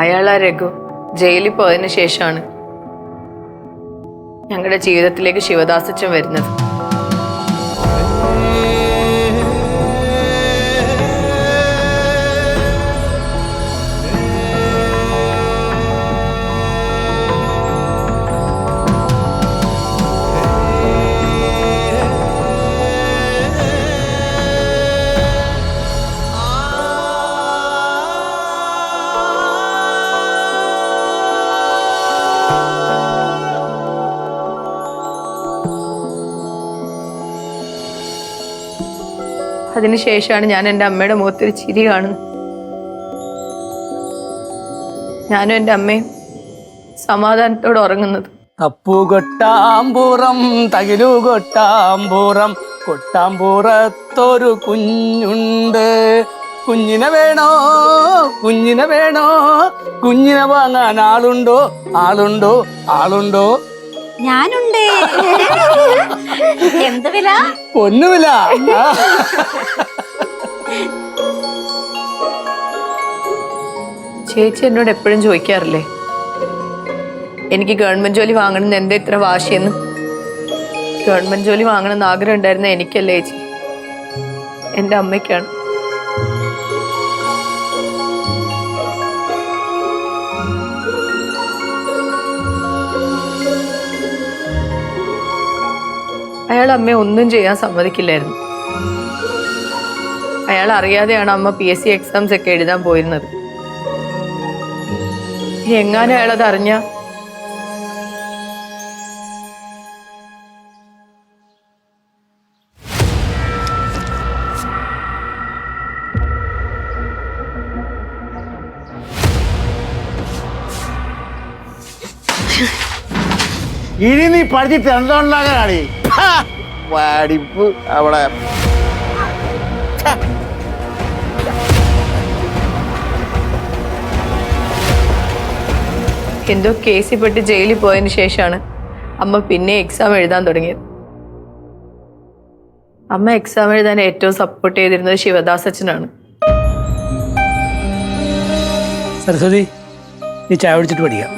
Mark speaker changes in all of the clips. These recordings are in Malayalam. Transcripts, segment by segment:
Speaker 1: അയാൾ ആ രഘു ജയിലിൽ പോയതിനു ശേഷമാണ് ഞങ്ങളുടെ ജീവിതത്തിലേക്ക് ശിവദാസച്ചൻ വരുന്നത്. അതിനുശേഷമാണ് ഞാൻ എൻ്റെ അമ്മയുടെ മുഖത്തൊരു ചിരി കാണുന്നത്. ഞാനും എൻ്റെ അമ്മയും സമാധാനത്തോടെ ഉറങ്ങുന്നത്.
Speaker 2: തപ്പുകൊട്ടാമ്പുറം തകിലുകൊട്ടാമ്പുറം കൊട്ടാമ്പുറത്തൊരു കുഞ്ഞുണ്ട്. കുഞ്ഞിനെ വേണോ കുഞ്ഞിനെ വേണോ കുഞ്ഞിനെ വാങ്ങാൻ ആളുണ്ടോ ആളുണ്ടോ ആളുണ്ടോ?
Speaker 3: ഞാനുണ്ട്. എന്ത് വില?
Speaker 2: പൊന്നുവില.
Speaker 1: ചേച്ചി എന്നോട് എപ്പോഴും ചോദിക്കാറില്ലേ എനിക്ക് ഗവൺമെന്റ് ജോലി വാങ്ങണമെന്ന് എന്താ ഇത്ര വാശിയെന്ന്? ഗവൺമെന്റ് ജോലി വാങ്ങണമെന്ന് ആഗ്രഹം ഉണ്ടായിരുന്ന എനിക്കല്ലേ ചേച്ചി, എൻ്റെ അമ്മയ്ക്കാണ്. അയാൾ അമ്മയെ ഒന്നും ചെയ്യാൻ സമ്മതിക്കില്ലായിരുന്നു. അയാൾ അറിയാതെയാണ് അമ്മ PSC എക്സാംസ് ഒക്കെ എഴുതാൻ പോയിരുന്നത്. എങ്ങാനും അയാളത് അറിഞ്ഞ
Speaker 4: ഇനി നീ പഠിച്ചിട്ട് എന്തുണ്ടാകാനാണ് പഠിപ്പ് അവിടെ?
Speaker 1: എന്തോ കേസിൽ പെട്ട് ജയിലിൽ പോയതിനു ശേഷമാണ് അമ്മ പിന്നെ എക്സാം എഴുതാൻ തുടങ്ങിയത്. അമ്മ എക്സാം എഴുതാൻ ഏറ്റവും സപ്പോർട്ട് ചെയ്തിരുന്നത് ശിവദാസച്ചനാണ്.
Speaker 2: സരസ്വതി, നീ ചായ കുടിച്ചിട്ട് പഠിക്കാം.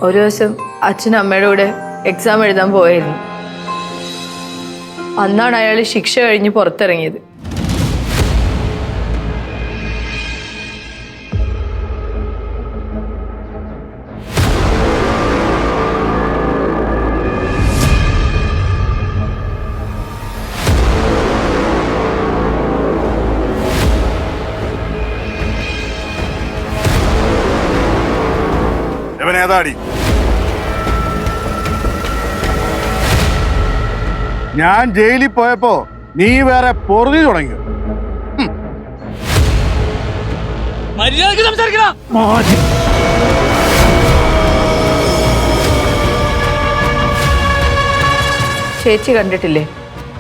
Speaker 1: ഒരു ദിവസം അച്ഛനും അമ്മയുടെ കൂടെ എക്സാം എഴുതാൻ പോയായിരുന്നു. അന്നാണ് അയാൾ ശിക്ഷ കഴിഞ്ഞ് പുറത്തിറങ്ങിയത്.
Speaker 4: ഞാൻ ജയിലിൽ പോയപ്പോ നീ വേറെ പൊറുതി തുടങ്ങി.
Speaker 1: ചേച്ചി കണ്ടിട്ടില്ലേ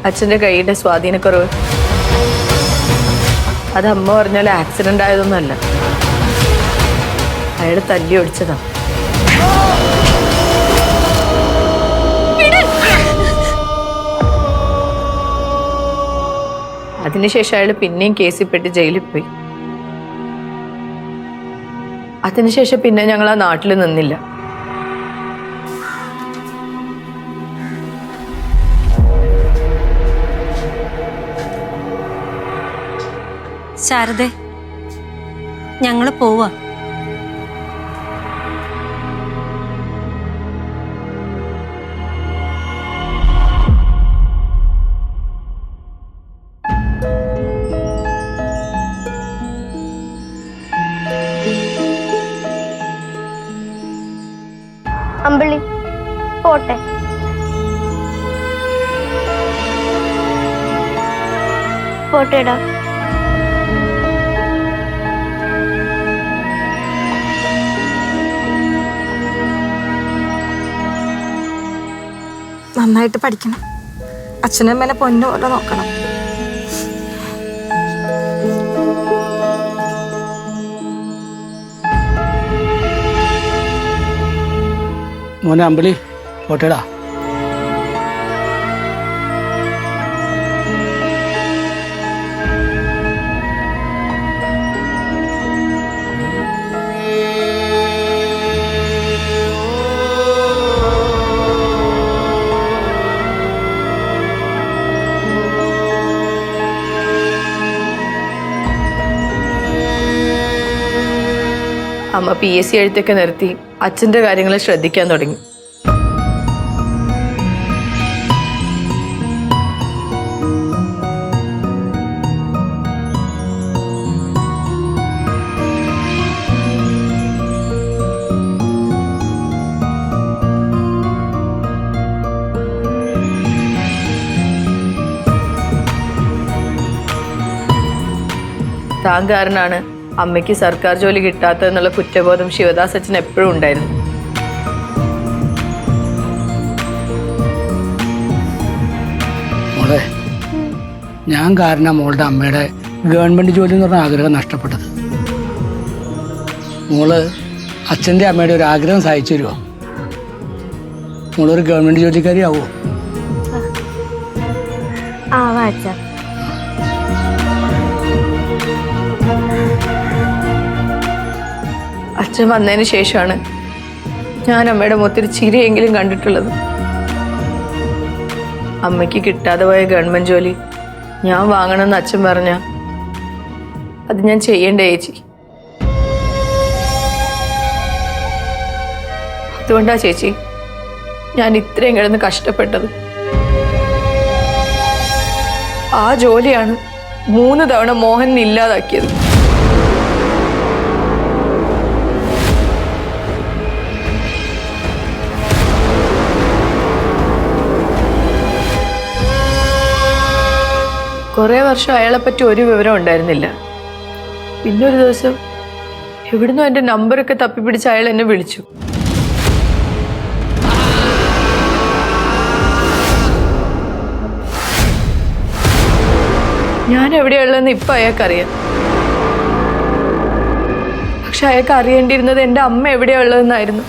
Speaker 1: അച്ഛൻ്റെ കൈയുടെ സ്വാധീനക്കുറവ്? അത് അമ്മ പറഞ്ഞാൽ ആക്സിഡന്റ് ആയതൊന്നുമല്ല, അയാൾ തല്ലി ഒടിച്ചതാ. അതിനുശേഷം അയാൾ പിന്നെയും കേസിൽ പെട്ട് ജയിലിൽ പോയി. അതിനുശേഷം പിന്നെ ഞങ്ങൾ ആ നാട്ടിൽ നിന്നില്ല.
Speaker 3: ശാരദേ, ഞങ്ങള് പോവാ.
Speaker 5: അമ്പിളി പോട്ടെ. പോട്ടേടാ.
Speaker 6: നന്നായിട്ട് പഠിക്കണം. അച്ഛനും അമ്മേനെ പൊന്നു പോലെ നോക്കണം.
Speaker 2: മോനെ അമ്പിളി, പോട്ടേടാ.
Speaker 1: അമ്മ PSC എഴുത്തൊക്കെ നിർത്തി അച്ഛൻ്റെ കാര്യങ്ങൾ ശ്രദ്ധിക്കാൻ തുടങ്ങി. താൻ കാരനാണ് അമ്മയ്ക്ക് സർക്കാർ ജോലി കിട്ടാത്തതെന്നുള്ള കുറ്റബോധം ശിവദാസ് അച്ഛൻ എപ്പോഴും ഉണ്ടായിരുന്നു.
Speaker 2: മോളെ, ഞാൻ കാരണം മോളുടെ അമ്മയുടെ ഗവൺമെൻറ് ജോലി എന്ന് പറഞ്ഞ ആഗ്രഹം നഷ്ടപ്പെട്ടത്. മോള് അച്ഛൻ്റെ അമ്മയുടെ ഒരു ആഗ്രഹം സഹായിച്ചു തരുമോ? മോളൊരു ഗവൺമെൻറ് ജോലിക്കാരി ആവുമോ?
Speaker 5: ആവാ അച്ഛ.
Speaker 1: അച്ഛൻ വന്നതിന് ശേഷമാണ് ഞാൻ അമ്മയുടെ മുഖത്തൊരു ചിരിയെങ്കിലും കണ്ടിട്ടുള്ളത്. അമ്മയ്ക്ക് കിട്ടാതെ പോയ ഗവൺമെൻറ് ജോലി ഞാൻ വാങ്ങണമെന്ന് അച്ഛൻ പറഞ്ഞ അത് ഞാൻ ചെയ്യേണ്ടേ ചേച്ചി. അതുകൊണ്ടാ ചേച്ചി ഞാൻ ഇത്രയും കിടന്ന് കഷ്ടപ്പെട്ടത്. ആ ജോലിയാണ് 3 തവണ മോഹൻ ഇല്ലാതാക്കിയത്. കുറേ വർഷം അയാളെപ്പറ്റി ഒരു വിവരം ഉണ്ടായിരുന്നില്ല. പിന്നെ ഒരു ദിവസം എവിടുന്നോ എൻ്റെ നമ്പറൊക്കെ തപ്പിപ്പിടിച്ച് അയാൾ എന്നെ വിളിച്ചു. ഞാൻ എവിടെയുള്ളതെന്ന് ഇപ്പം അയാൾക്കറിയാം. പക്ഷെ അയാൾക്ക് അറിയേണ്ടിയിരുന്നത് എൻ്റെ അമ്മ എവിടെയുള്ളതെന്നായിരുന്നു.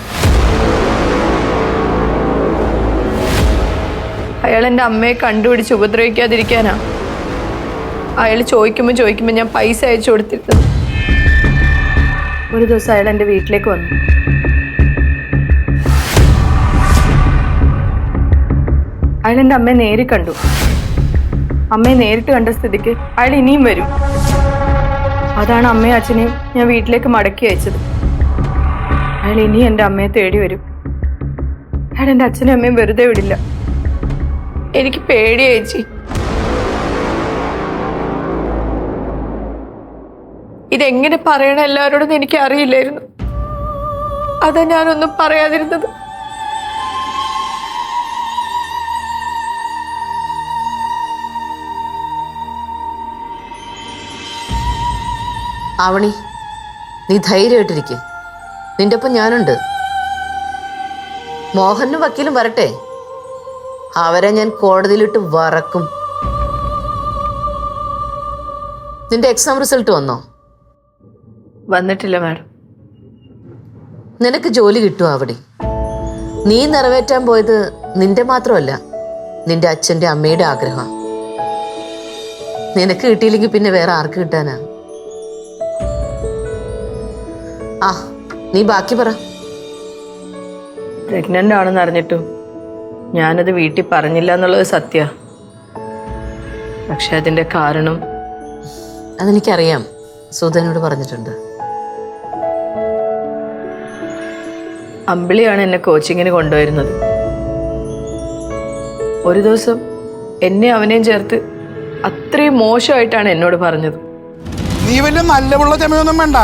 Speaker 1: അയാൾ എൻ്റെ അമ്മയെ കണ്ടുപിടിച്ച് ഉപദ്രവിക്കാതിരിക്കാനാ അയാൾ ചോദിക്കുമ്പോൾ ഞാൻ പൈസ അയച്ചു കൊടുത്തിരുന്നത്. ഒരു ദിവസം അയാൾ എൻ്റെ വീട്ടിലേക്ക് വന്നു. അയാൾ എൻ്റെ അമ്മയെ നേരിൽ കണ്ടു. അമ്മയെ നേരിട്ട് കണ്ട സ്ഥിതിക്ക് അയാൾ ഇനിയും വരും. അതാണ് അമ്മയും അച്ഛനെയും ഞാൻ വീട്ടിലേക്ക് മടക്കി അയച്ചത്. അയാൾ ഇനിയും എൻ്റെ അമ്മയെ തേടി വരും. അയാൾ എൻ്റെ അച്ഛനും അമ്മയും വെറുതെ വിടില്ല. എനിക്ക് പേടിയാ ചേച്ചി. ഇതെങ്ങനെ പറയണം എല്ലാവരോടും എനിക്ക് അറിയില്ലായിരുന്നു. അതാ ഞാനൊന്നും പറയാതിരുന്നത്.
Speaker 7: ആവണി, നീ ധൈര്യമായിട്ടിരിക്കെ. നിന്റെ ഒപ്പം ഞാനുണ്ട്. മോഹനും വക്കീലും വരട്ടെ, അവരെ ഞാൻ കോടതിയിലിട്ട് വറക്കും. നിന്റെ എക്സാം റിസൾട്ട് വന്നോ?
Speaker 1: വന്നിട്ടില്ല മാഡം.
Speaker 7: നിനക്ക് ജോലി കിട്ടുമോ അവിടെ? നീ നിറവേറ്റാൻ പോയത് നിന്റെ മാത്രമല്ല, നിന്റെ അച്ഛൻ്റെ അമ്മയുടെ ആഗ്രഹം. നിനക്ക് കിട്ടിയില്ലെങ്കിൽ പിന്നെ വേറെ ആർക്ക് കിട്ടാനാ? ആ, നീ ബാക്കി പറ.
Speaker 1: പ്രഗ്നൻ്റ് ആണെന്ന് അറിഞ്ഞിട്ടും ഞാനത് വീട്ടിൽ പറഞ്ഞില്ല എന്നുള്ളത് സത്യ. പക്ഷെ അതിൻ്റെ കാരണം
Speaker 7: അതെനിക്കറിയാം, സുധനോട് പറഞ്ഞിട്ടുണ്ട്.
Speaker 1: അമ്പിളിയാണ് എന്നെ കോച്ചിങ്ങിന് കൊണ്ടുവരുന്നത്. ഒരു ദിവസം എന്നെ അവനെയും ചേർത്ത് അത്രയും മോശമായിട്ടാണ് എന്നോട് പറഞ്ഞത്.
Speaker 8: നീ വലിയ നല്ല ചമയൊന്നും വേണ്ട.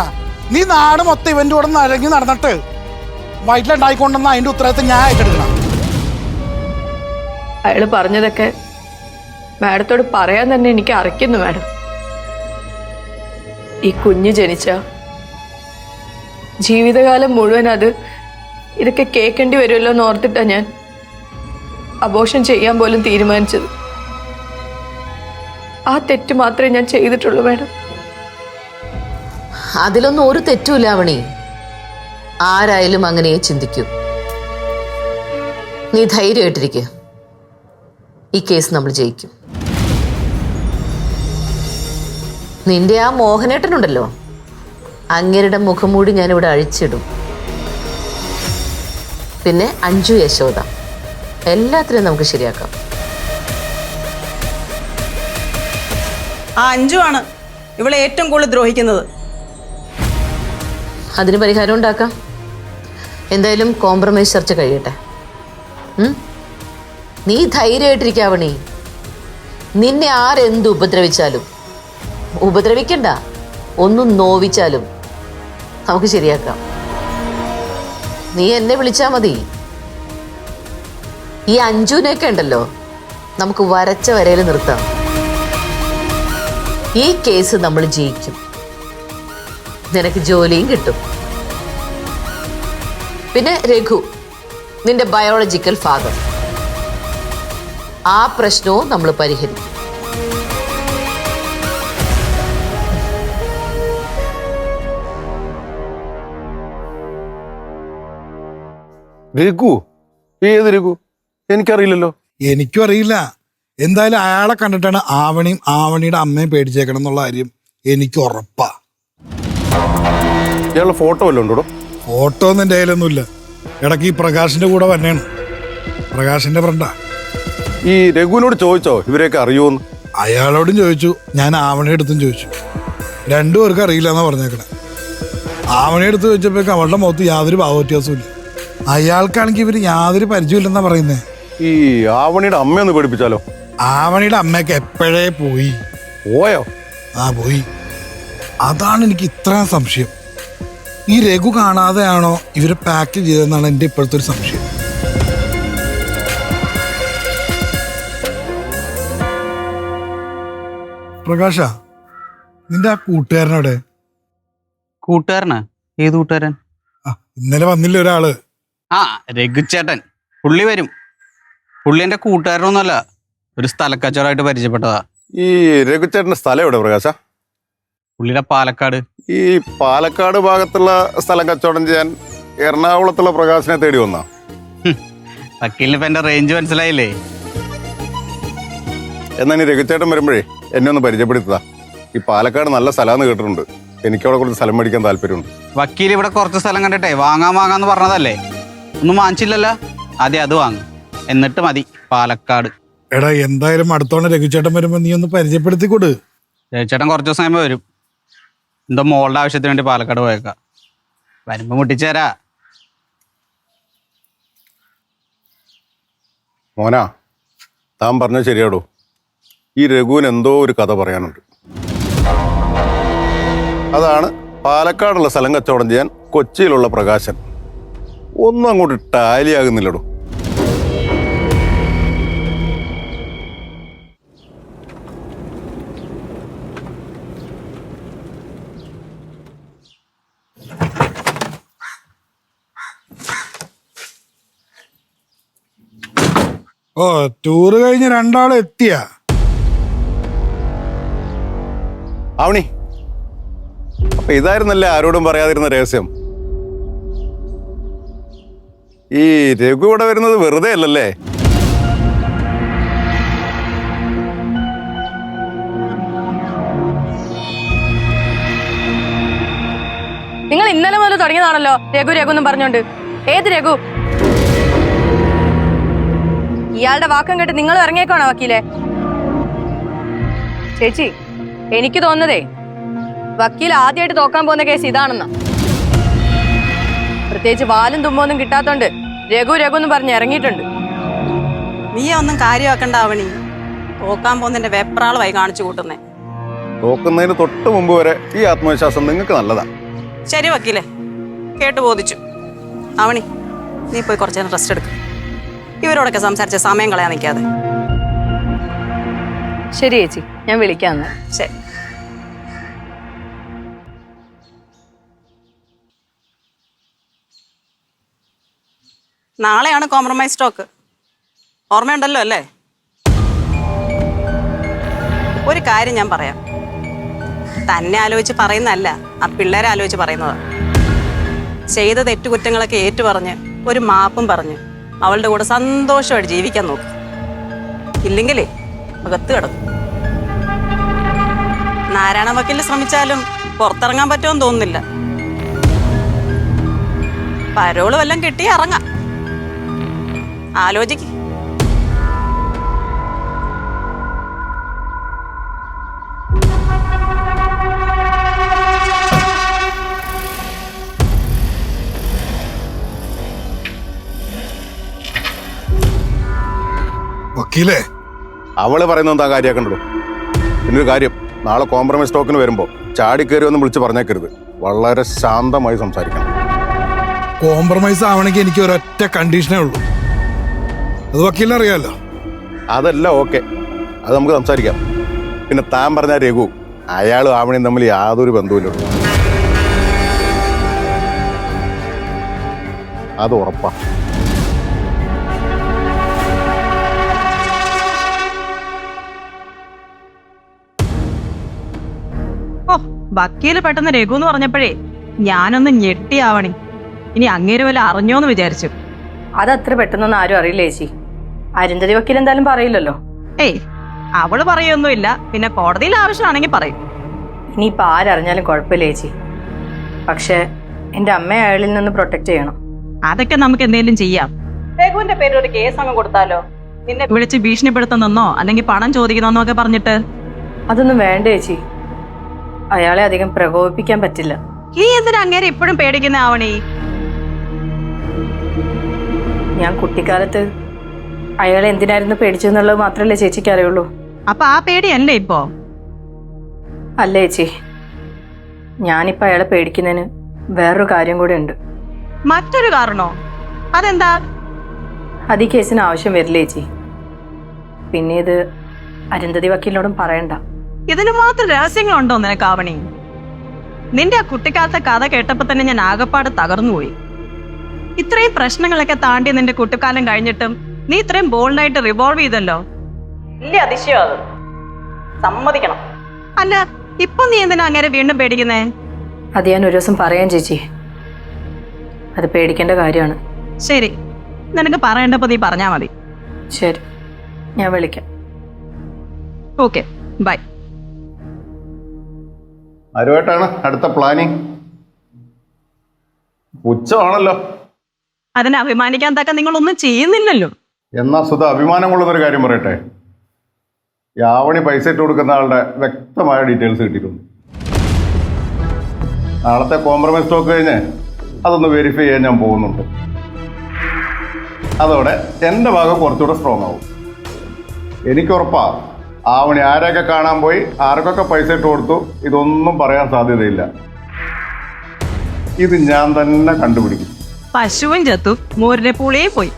Speaker 8: നീ നാട് മൊത്തം ഇവന്റെ കൂടെ നരങ്ങി നടന്നിട്ട് വയറ്റിലുണ്ടായിക്കൊണ്ടെന്ന് അതിന്റെ ഉത്തരവാദിത്തം ഞാൻ ഏറ്റെടുക്കണം.
Speaker 1: അയാൾ പറഞ്ഞതൊക്കെ മാഡത്തോട് പറയാൻ തന്നെ എനിക്ക് അറയ്ക്കുന്നു മാഡം. ഈ കുഞ്ഞ് ജനിച്ച ജീവിതകാലം മുഴുവൻ ഇതൊക്കെ കേൾക്കേണ്ടി വരുമല്ലോ എന്ന് ഓർത്തിട്ടാണ് ഞാൻ അബോർഷൻ ചെയ്യാൻ പോലും തീരുമാനിച്ചത്. ആ തെറ്റ് മാത്രമേ ഞാൻ ചെയ്തിട്ടുള്ളൂ മാഡം.
Speaker 7: അതിലൊന്നും ഒരു തെറ്റുമില്ല അവണി. ആരായാലും അങ്ങനെ ചിന്തിക്കൂ. നീ ധൈര്യമായിട്ടിരിക്കുക. ഈ കേസ് നമ്മൾ ജയിക്കും. നിന്റെ ആ മോഹനേട്ടനുണ്ടല്ലോ, അങ്ങേരുടെ മുഖംമൂടി ഞാനിവിടെ അഴിച്ചിടും. പിന്നെ അഞ്ജു, യശോദ, എല്ലാത്തിനും നമുക്ക് ശരിയാക്കാം.
Speaker 9: ആ അഞ്ജു ആണ് ഇവളെ ഏറ്റവും കൂടുതൽ ദ്രോഹിക്കുന്നത്.
Speaker 7: അതിന് പരിഹാരം ഉണ്ടാക്കാം. എന്തായാലും കോംപ്രമൈസ് ചർച്ച കഴിയട്ടെ. നീ ധൈര്യമായിട്ടിരിക്കാവണി. നിന്നെ ആരെന്ത് ഉപദ്രവിച്ചാലും, ഉപദ്രവിക്കണ്ട, ഒന്നും നോവിച്ചാലും നമുക്ക് ശരിയാക്കാം. നീ എന്നെ വിളിച്ചാ മതി. ഈ അഞ്ജുവിനെയൊക്കെ ഉണ്ടല്ലോ, നമുക്ക് വരച്ച വരയിൽ നിർത്താം. ഈ കേസ് നമ്മൾ ജയിക്കും. നിനക്ക് ജോലിയും കിട്ടും. പിന്നെ രഘു, നിന്റെ ബയോളജിക്കൽ ഫാദർ, ആ പ്രശ്നവും നമ്മൾ പരിഹരിക്കും.
Speaker 4: രഘു? ഏത് രഘു? എനിക്കറിയില്ലല്ലോ.
Speaker 8: എനിക്കും അറിയില്ല. എന്തായാലും അയാളെ കണ്ടിട്ടാണ് ആവണിയും ആവണിയുടെ അമ്മയും പേടിച്ചേക്കണം എന്നുള്ള കാര്യം എനിക്ക് ഉറപ്പാ.
Speaker 4: ഇയാളുടെ ഫോട്ടോ വല്ലതും ഉണ്ടോ?
Speaker 8: ഫോട്ടോ ഒന്നും എൻ്റെ കയ്യിലൊന്നുമില്ല. ഇടയ്ക്ക് ഈ പ്രകാശിന്റെ കൂടെ തന്നെയാണ്. പ്രകാശിന്റെ ഫ്രണ്ടാ.
Speaker 4: ഈ രഘുവിനോട് ചോദിച്ചോ ഇവരെയൊക്കെ അറിയുമോന്ന്?
Speaker 8: അയാളോടും ചോദിച്ചു, ഞാൻ ആവണിയുടെ അടുത്തും ചോദിച്ചു. രണ്ടുപേർക്കും അറിയില്ല എന്നാ പറഞ്ഞേക്കണേ. ആവണിയുടെ അടുത്ത് ചോദിച്ചപ്പോഴേക്കും അവളുടെ മുഖത്ത് യാതൊരു ഭാവവ്യത്യാസവും ഇല്ല. അയാൾക്കാണെങ്കിൽ ഇവര് യാതൊരു പരിചയമില്ലെന്നാ പറയുന്നേ.
Speaker 4: ഈ ആവണിയുടെ അമ്മയൊന്ന് പേടിപ്പിച്ചാലോ?
Speaker 8: ആവണിയുടെ അമ്മയൊക്കെ എപ്പോഴേ പോയി.
Speaker 4: പോയോ?
Speaker 8: ആ പോയി. അതാണ് എനിക്ക് ഇത്രയും സംശയം. ഈ രഘു കാണാതെയാണോ ഇവരെ പാക്ക് ചെയ്തതെന്നാണ് എൻ്റെ ഇപ്പോഴത്തെ ഒരു സംശയം. പ്രകാശ, നിന്റെ ആ കൂട്ടുകാരനോടെ?
Speaker 9: കൂട്ടുകാരനാ? ഏത് കൂട്ടുകാരൻ?
Speaker 8: ഇന്നലെ വന്നില്ല ഒരാള്?
Speaker 9: ആ, രഘുചേട്ടൻ. പുള്ളി വരും. പുള്ളി എൻ്റെ കൂട്ടുകാരനൊന്നുമല്ല, ഒരു സ്ഥലക്കച്ചവടമായിട്ട് പരിചയപ്പെട്ടതാ.
Speaker 4: ഈ രഘുചേട്ടന്റെ സ്ഥലം എവിടെ പ്രകാശ?
Speaker 9: പുള്ളിയുടെ പാലക്കാട്.
Speaker 4: ഈ പാലക്കാട് ഭാഗത്തുള്ള സ്ഥലം കച്ചവടം ചെയ്യാൻ എറണാകുളത്തുള്ള പ്രകാശിനെ തേടി വന്നാ?
Speaker 9: വക്കീലിന് ഇപ്പൊ എന്റെ റേഞ്ച് മനസ്സിലായില്ലേ?
Speaker 4: എന്നാ ഇനി രഘുചേട്ടൻ വരുമ്പോഴേ എന്നെ ഒന്ന് പരിചയപ്പെടുത്തുക. ഈ പാലക്കാട് നല്ല സ്ഥലമാണെന്ന് കേട്ടിട്ടുണ്ട്. എനിക്കവിടെ കുറച്ച് സ്ഥലം മേടിക്കാൻ താല്പര്യമുണ്ട്.
Speaker 9: വക്കീൽ ഇവിടെ കുറച്ച് സ്ഥലം കണ്ടിട്ടേ വാങ്ങാന്ന് പറഞ്ഞതല്ലേ? ഒന്നും വാങ്ങിച്ചില്ലല്ലോ. ആദ്യം അത് വാങ്ങും, എന്നിട്ട് മതി പാലക്കാട്.
Speaker 8: എടാ, എന്തായാലും അടുത്തോണം രഘുചേട്ടൻ വരുമ്പോ നീ ഒന്ന് പരിചയപ്പെടുത്തിക്കൂട്.
Speaker 9: രഘുചേട്ടൻ കുറച്ച് ദിവസം കഴിയുമ്പോൾ വരും. എന്തോ മോളുടെ ആവശ്യത്തിന് വേണ്ടി പാലക്കാട് പോയേക്കാം. വരുമ്പോ മുട്ടിച്ചേരാ.
Speaker 4: മോനാ, താൻ പറഞ്ഞത് ശരിയാടോ. ഈ രഘുവിന് എന്തോ ഒരു കഥ പറയാനുണ്ട്. അതാണ് പാലക്കാടുള്ള സ്ഥലം കച്ചവടം ചെയ്യാൻ കൊച്ചിയിലുള്ള പ്രകാശൻ. ഒന്നും അങ്ങോട്ട് ടാലിയാകുന്നില്ലടോ.
Speaker 8: ഓ, ടൂറ് കഴിഞ്ഞ് രണ്ടാളും എത്തിയ?
Speaker 4: ആവണി, അപ്പൊ ഇതായിരുന്നല്ലേ ആരോടും പറയാതിരുന്ന രഹസ്യം? ഈ രഘു ഇവിടെ വരുന്നത് വെറുതെ അല്ലല്ലേ?
Speaker 1: നിങ്ങൾ ഇന്നലെ മുതൽ തുടങ്ങിയതാണല്ലോ രഘു രഘു എന്നും പറഞ്ഞോണ്ട്. ഏത് രഘു? ഇയാളുടെ വാക്കം കേട്ട് നിങ്ങൾ ഇറങ്ങിയേക്കാണോ വക്കീലെ? ചേച്ചി, എനിക്ക് തോന്നുന്നതേ വക്കീൽ ആദ്യമായിട്ട് തോക്കാൻ പോകുന്ന കേസ് ഇതാണെന്നാ. പ്രത്യേകിച്ച് വാലും തുമ്പൊന്നും കിട്ടാത്തോണ്ട് രഘു രഘു എന്ന് പറഞ്ഞ് ഇറങ്ങിയിട്ടുണ്ട്.
Speaker 10: നീ ഒന്നും കാര്യമാക്കണ്ട ആവണി. തോക്കാൻ പോകുന്നതിന്റെ വെപ്രാളമായി കാണിച്ചു കൂട്ടുന്നേ.
Speaker 4: തോക്കുന്നതിന് തൊട്ട് മുമ്പ് വരെ ഈ ആത്മവിശ്വാസം നിങ്ങൾക്ക് നല്ലതാ.
Speaker 10: ശരി വക്കീലെ, കേട്ടു ബോധിച്ചു. ആവണി, നീ പോയി കുറച്ചു നേരം റെസ്റ്റ് എടുക്കും. ഇവരോടൊക്കെ സംസാരിച്ച സമയം കളയാൻ നിൽക്കാതെ.
Speaker 1: ശരി ചേച്ചി, ഞാൻ വിളിക്കാം.
Speaker 10: ശരി. നാളെയാണ് കോംപ്രമൈസ് ടോക്ക്. ഓർമ്മയുണ്ടല്ലോ അല്ലേ? ഒരു കാര്യം ഞാൻ പറയാം. തന്നെ ആലോചിച്ച് പറയുന്നതല്ല, ആ പിള്ളേരെ ആലോചിച്ച് പറയുന്നതാ. ചെയ്ത തെറ്റുകുറ്റങ്ങളൊക്കെ ഏറ്റുപറഞ്ഞ് ഒരു മാപ്പും പറഞ്ഞ് അവളുടെ കൂടെ സന്തോഷമായിട്ട് ജീവിക്കാൻ നോക്കും. ഇല്ലെങ്കിലേ അകത്ത് കിടക്കും. നാരായണ വക്കീല് ശ്രമിച്ചാലും പുറത്തിറങ്ങാൻ പറ്റുമെന്ന് തോന്നുന്നില്ല. പരോള് വല്ലതും കിട്ടി ഇറങ്ങാം. ആലോചിക്ക്.
Speaker 8: വക്കീലേ,
Speaker 4: അവള് പറയുന്നത് എന്താ കാര്യമാക്കണ്ടോ? പിന്നൊരു കാര്യം, നാളെ കോംപ്രമൈസ് ടോക്കിന് വരുമ്പോൾ ചാടിക്കയറി ഒന്ന് വിളിച്ച് പറഞ്ഞേക്കരുത്. വളരെ ശാന്തമായി സംസാരിക്കണം.
Speaker 8: കോംപ്രമൈസ് ആവണമെങ്കിൽ എനിക്ക് ഒരൊറ്റ കണ്ടീഷനേ ഉള്ളൂ. അത് വക്കീലിനെ അറിയാമല്ലോ.
Speaker 4: അതല്ല ഓക്കെ, അത് നമുക്ക് സംസാരിക്കാം. പിന്നെ താൻ പറഞ്ഞ രഘു, അയാളും ആവണിയും തമ്മിൽ യാതൊരു ബന്ധവുമില്ല. അത് ഉറപ്പാ.
Speaker 10: ഓ, വക്കീല് പെട്ടെന്ന് രഘു എന്ന് പറഞ്ഞപ്പോഴേ ഞാനൊന്ന് ഞെട്ടിയാവണി. ഇനി അങ്ങേര് വല്ല അറിഞ്ഞോന്ന് വിചാരിച്ചു.
Speaker 1: അതത്ര പെട്ടെന്നൊന്നും ആരും അറിയില്ല ചേച്ചി. അരുന്ധതി വക്കീൽ എന്തായാലും പറയില്ലല്ലോ.
Speaker 10: ഏയ്, അവള് പറയൊന്നുമില്ല. പിന്നെ കോടതിയിൽ ആവശ്യമാണെങ്കിൽ പറയും.
Speaker 1: ഇനിയിപ്പോൾ ആരറിഞ്ഞാലും കുഴപ്പമില്ല ചേച്ചി. പക്ഷെ എൻ്റെ അമ്മയെ അയാളിൽ നിന്ന് പ്രൊട്ടക്ട് ചെയ്യണം.
Speaker 10: അതൊക്കെ നമുക്ക് എന്തെങ്കിലും ചെയ്യാം. രഘുവിന്റെ പേരിൽ ഒരു കേസ് അങ്ങ് കൊടുത്താലോ? നിന്നെ വിളിച്ച് ഭീഷണിപ്പെടുത്തുന്നെന്നോ അല്ലെങ്കിൽ പണം ചോദിക്കുന്നെന്നോ ഒക്കെ പറഞ്ഞിട്ട്.
Speaker 1: അതൊന്നും വേണ്ട ചേച്ചി. അയാളെ അധികം പ്രകോപിപ്പിക്കാൻ പറ്റില്ല.
Speaker 10: ഈ എന്തിനാ അങ്ങേരെ ഇപ്പോഴും പേടിക്കുന്ന ആവണി?
Speaker 1: ഞാൻ കുട്ടിക്കാലത്ത് അയാളെ എന്തിനായിരുന്നു പേടിച്ചെന്നുള്ളത് മാത്രമല്ലേ ചേച്ചിക്ക് അറിയുള്ളൂ.
Speaker 10: അപ്പൊ ആ പേടിയല്ലേ ഇപ്പോ?
Speaker 1: അല്ല ചേച്ചി, ഞാനിപ്പോൾ അയാളെ പേടിക്കുന്നതിന് വേറൊരു കാര്യം കൂടെ ഉണ്ട്.
Speaker 10: മറ്റൊരു കാരണോ? അതെന്താ?
Speaker 1: അത് ഈ കേസിന് ആവശ്യം വരില്ല ചേച്ചി. പിന്നെ ഇത് അരുന്ധതി വക്കീലിനോടും പറയണ്ട.
Speaker 10: ഇതിന് മാത്രം രഹസ്യങ്ങളുണ്ടോ നിനക്ക് ആവണി? നിന്റെ ആ കുട്ടിക്കാലത്തെ കഥ കേട്ടപ്പോ തന്നെ ഞാൻ ആകപ്പാട് തകർന്നുപോയി. ഇത്രയും പ്രശ്നങ്ങളൊക്കെ താണ്ടി നിന്റെ കുട്ടിക്കാലം കഴിഞ്ഞിട്ടും നീ ഇത്രയും ബോൾഡായിട്ട് റിവോൾവ് ചെയ്തല്ലോ. വലിയ അതിശയം അത്, സമ്മതിക്കണം. അല്ല, ഇപ്പൊ നീ എന്തിനാ അങ്ങനെ വീണ്ടും പേടിക്കുന്നേ?
Speaker 1: അത് ഞാൻ ഒരു ദിവസം പറയാം ചേച്ചി. അത് പേടിക്കേണ്ട കാര്യമാണ്.
Speaker 10: ശരി, നിനക്ക് പറയേണ്ടപ്പോ നീ പറഞ്ഞാ മതി.
Speaker 1: ശരി, ഞാൻ വിളിക്കാം.
Speaker 10: Okay, by.
Speaker 4: ആരുമായിട്ടാണ് അടുത്ത പ്ലാനിങ്? ഉച്ചമാണല്ലോ.
Speaker 10: അതിനെ അഭിമാനിക്കാൻ തക്ക നിങ്ങളൊന്നും ചെയ്യുന്നില്ലല്ലോ.
Speaker 4: എന്നാ സുധ, അഭിമാനം കൊള്ളുന്നൊരു കാര്യം പറയട്ടെ. യാവണി പൈസ ഇട്ട് കൊടുക്കുന്ന ആളുടെ വ്യക്തമായ ഡീറ്റെയിൽസ് കിട്ടിയിട്ടുണ്ട്. നാളത്തെ കോംപ്രമൈസ് ടോക്ക് കഴിഞ്ഞ് അതൊന്ന് വെരിഫൈ ചെയ്യാൻ ഞാൻ പോകുന്നുണ്ട്. അതോടെ എൻ്റെ ഭാഗം കുറച്ചുകൂടെ സ്ട്രോങ് ആവും. എനിക്കുറപ്പാ, ആവണി ആരെയൊക്കെ കാണാൻ പോയി, ആർക്കൊക്കെ പൈസ ഇട്ട് കൊടുത്തു, ഇതൊന്നും പറയാൻ സാധ്യതയില്ല. ഇത് ഞാൻ തന്നെ കണ്ടുപിടിക്കും.
Speaker 10: പശുവും ചത്തു, മോരിന്റെ പുളിയും പോയി.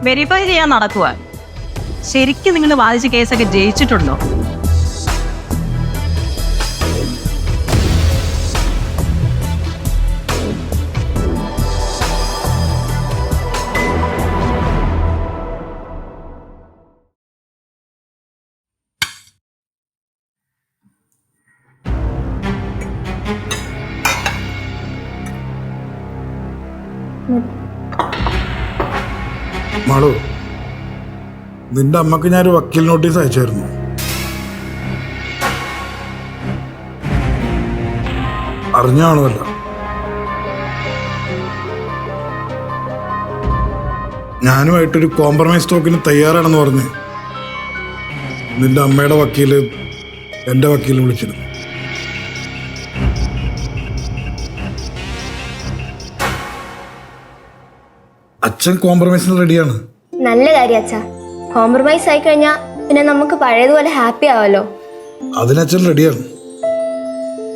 Speaker 10: വെരിഫൈ ചെയ്യാൻ നടക്കുക. ശരിക്കും നിങ്ങൾ വാദിച്ച കേസൊക്കെ ജയിച്ചിട്ടുണ്ടോ?
Speaker 8: മാളു, നിന്റെ അമ്മക്ക് ഞാനൊരു വക്കീൽ നോട്ടീസ് അയച്ചായിരുന്നു. അറിഞ്ഞാണുമല്ലോ. ഞാനുമായിട്ടൊരു കോംപ്രമൈസ് ടോക്കിന് തയ്യാറാണെന്ന് പറഞ്ഞ് നിന്റെ അമ്മയുടെ വക്കീല് എൻ്റെ വക്കീലിനെ വിളിച്ചിരുന്നു. അച്ഛൻ കോംപ്രമൈസിന് റെഡിയാണ്.
Speaker 5: നല്ല കാര്യം അച്ഛാ. കോംപ്രമൈസ് ആയി കഴിഞ്ഞാൽ പിന്നെ നമുക്ക് പഴയതുപോലെ ഹാപ്പി ആവല്ലോ.
Speaker 8: അതിനച്ഛൻ റെഡിയാണ്.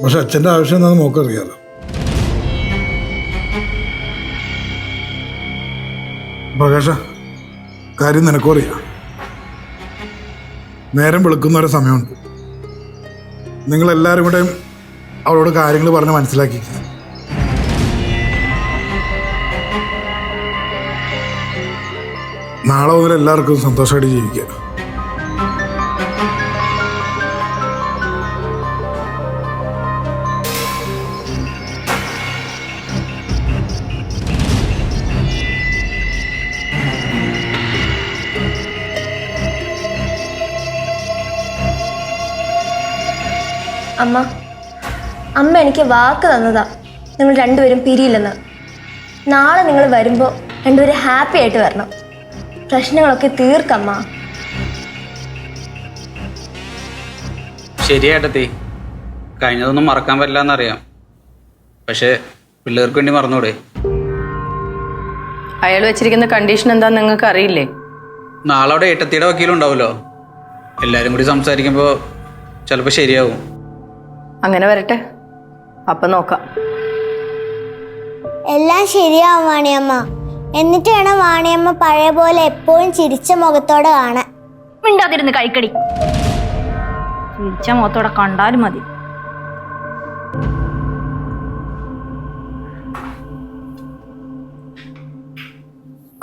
Speaker 8: പക്ഷെ അച്ഛൻ്റെ ആവശ്യം എന്താണെന്ന് നോക്കറിയാലോ. പ്രകാശ, കാര്യം നിനക്കും അറിയാം. നേരം വെളുക്കുന്നവരെ സമയമുണ്ട്. നിങ്ങളെല്ലാവരും കൂടെ അവളോട് കാര്യങ്ങൾ പറഞ്ഞ് മനസ്സിലാക്കി. നാളെ മുതൽ എല്ലാവർക്കും സന്തോഷമായിട്ട് ജീവിക്കുക.
Speaker 5: അമ്മ എനിക്ക് വാക്ക് തന്നതാ, നിങ്ങൾ രണ്ടുപേരും പിരിയില്ലെന്ന്. നാളെ നിങ്ങൾ വരുമ്പോൾ രണ്ടുപേരും ഹാപ്പി ആയിട്ട് വരണം. പ്രശ്നങ്ങളൊക്കെ തീർക്കമ്മ.
Speaker 9: ശരിയായിട്ടത്തി, കഴിഞ്ഞതൊന്നും മറക്കാൻ പറ്റില്ല എന്നറിയാം. പക്ഷെ പിള്ളേർക്ക് വേണ്ടി മറന്നൂടെ?
Speaker 1: അയാൾ വെച്ചിരിക്കുന്ന കണ്ടീഷൻ എന്താന്ന് നിങ്ങൾക്ക് അറിയില്ലേ?
Speaker 9: നാളെ അവിടെ ഏട്ടത്തിയുടെ വക്കീലുണ്ടാവുമല്ലോ, എല്ലാവരും കൂടി സംസാരിക്കുമ്പോൾ ചിലപ്പോൾ ശരിയാവും.
Speaker 1: അങ്ങനെ വരട്ടെ, അപ്പം നോക്കാം.
Speaker 11: എല്ലാം ശരിയാവും വാണിയമ്മ. എന്നിട്ട് വേണം വാണിയമ്മ പഴയ പോലെ എപ്പോഴും ചിരിച്ച മുഖത്തോടെ കാണാൻ.
Speaker 3: മിണ്ടാതിരുന്ന് കഴിക്കടി. ചിരിച്ച മുഖത്തോടെ കണ്ടാലും മതി.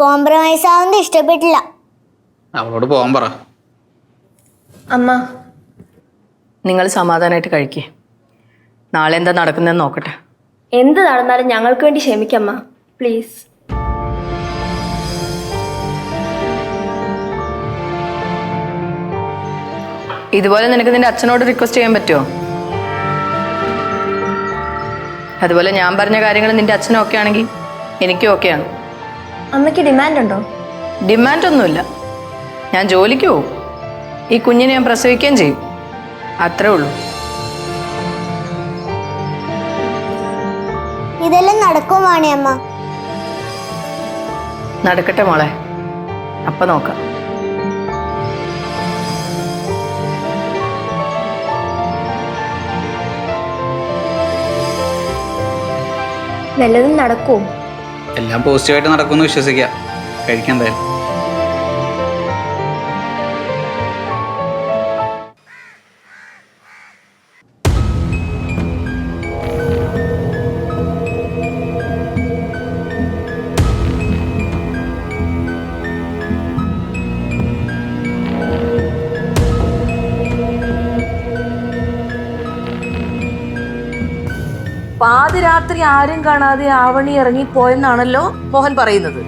Speaker 11: കോംപ്രമൈസ് ആവുന്നത് ഇഷ്ടപ്പെട്ടില്ല.
Speaker 9: അവളോട് പോകാൻ പറ.
Speaker 5: അമ്മ,
Speaker 1: നിങ്ങൾ സമാധാനമായിട്ട് കഴിക്കേ. നാളെ എന്താ നടക്കുന്നതെന്ന് നോക്കട്ടെ.
Speaker 5: എന്ത് നടന്നാലും ഞങ്ങൾക്ക് വേണ്ടി ക്ഷമിക്കമ്മ, പ്ലീസ്.
Speaker 1: ഇതുപോലെ നിനക്ക് നിന്റെ അച്ഛനോട് റിക്വസ്റ്റ് ചെയ്യാൻ പറ്റുമോ? അതുപോലെ ഞാൻ പറഞ്ഞ കാര്യങ്ങൾ നിന്റെ അച്ഛനും ഓക്കെ ആണെങ്കിൽ എനിക്കും ഓക്കെയാണ്.
Speaker 5: അമ്മയ്ക്ക് ഡിമാൻഡ് ഉണ്ടോ?
Speaker 1: ഡിമാൻഡൊന്നുമില്ല. ഞാൻ ജോലിക്ക് പോവും, ഈ കുഞ്ഞിനെ ഞാൻ പ്രസവിക്കുകയും ചെയ്യും, അത്രേ ഉള്ളൂ.
Speaker 11: ഇതെല്ലാം നടക്കും വാണിയമ്മ.
Speaker 1: നടക്കട്ടെ മോളെ, അപ്പം നോക്കാം.
Speaker 5: വല്ലതും നടക്കുമോ?
Speaker 9: എല്ലാം പോസിറ്റീവായിട്ട് നടക്കുമെന്ന് വിശ്വസിക്കാം. കഴിക്കാൻ എന്തായാലും.
Speaker 7: പാതിരാത്രി ആരും കാണാതെ ആവണി ഇറങ്ങിപ്പോയെന്നാണല്ലോ മോഹൻ പറയുന്നത്.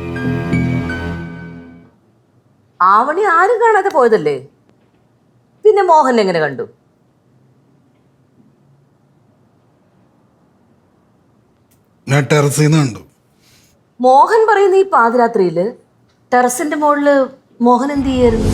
Speaker 7: ആവണി ആരും കാണാതെ പോയതല്ലേ, പിന്നെ മോഹൻ എങ്ങനെ കണ്ടു?
Speaker 8: ഞാൻ ടെറസിൽ നിന്ന് കണ്ടു.
Speaker 7: മോഹൻ പറയുന്ന ഈ പാതിരാത്രിയില് ടെറസിന്റെ മുകളില് മോഹൻ എന്ത് ചെയ്യായിരുന്നു?